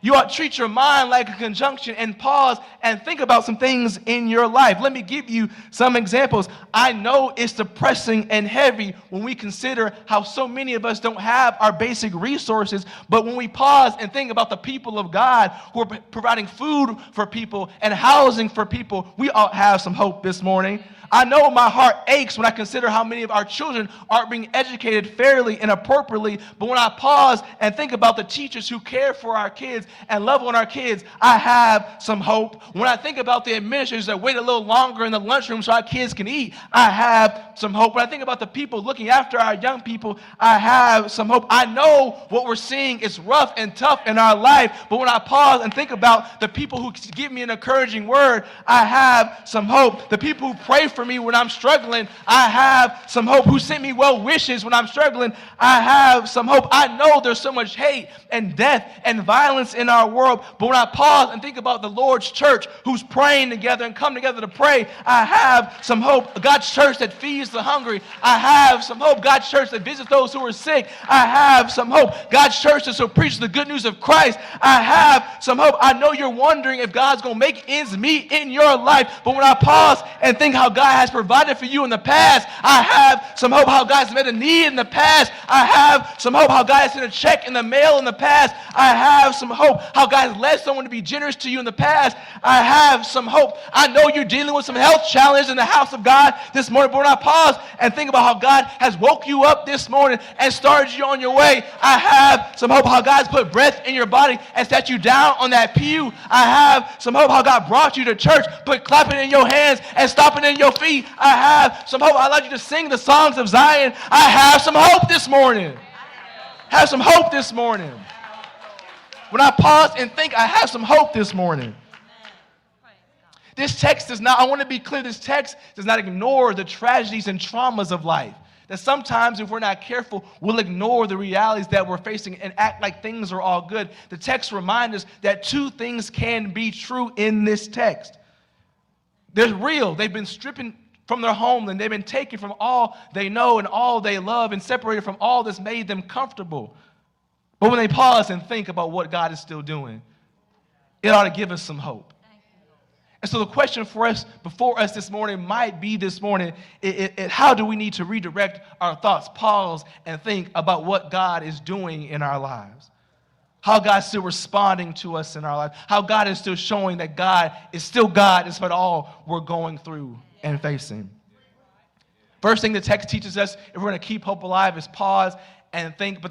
You ought to treat your mind like a conjunction and pause and think about some things in your life. Let me give you some examples. I know it's depressing and heavy when we consider how so many of us don't have our basic resources, but when we pause and think about the people of God who are providing food for people and housing for people, we ought to have some hope this morning. I know my heart aches when I consider how many of our children aren't being educated fairly and appropriately, but when I pause and think about the teachers who care for our kids and love on our kids, I have some hope. When I think about the administrators that wait a little longer in the lunchroom so our kids can eat, I have some hope. When I think about the people looking after our young people, I have some hope. I know what we're seeing is rough and tough in our life, but when I pause and think about the people who give me an encouraging word, I have some hope. The people who pray for me when I'm struggling, I have some hope. Who sent me well wishes when I'm struggling, I have some hope. I know there's so much hate and death and violence in our world, but when I pause and think about the Lord's church who's praying together and come together to pray, I have some hope. God's church that feeds the hungry, I have some hope. God's church that visits those who are sick, I have some hope. God's church that so preaches the good news of Christ, I have some hope. I know you're wondering if God's going to make ends meet in your life, but when I pause and think how God has provided for you in the past, I have some hope. How God has met a need in the past, I have some hope. How God has sent a check in the mail in the past, I have some hope. How God has led someone to be generous to you in the past, I have some hope. I know you're dealing with some health challenges in the house of God this morning, but when I pause and think about how God has woke you up this morning and started you on your way, I have some hope. How God has put breath in your body and sat you down on that pew, I have some hope. How God brought you to church, put clapping in your hands and stomping in your feet, I have some hope. I allowed you to sing the songs of Zion, I have some hope this morning. Have some hope this morning. When I pause and think, I have some hope this morning. This text does not, I want to be clear, this text does not ignore the tragedies and traumas of life. That sometimes if we're not careful, we'll ignore the realities that we're facing and act like things are all good. The text reminds us that two things can be true in this text. They're real. They've been stripping from their homeland. They've been taken from all they know and all they love and separated from all that's made them comfortable. But when they pause and think about what God is still doing, it ought to give us some hope. And so the question for us, before us this morning, might be this morning, how do we need to redirect our thoughts, pause, and think about what God is doing in our lives? How God's still responding to us in our life. How God is still showing that God is still God despite all we're going through and facing. First thing the text teaches us, if we're going to keep hope alive, is pause and think. But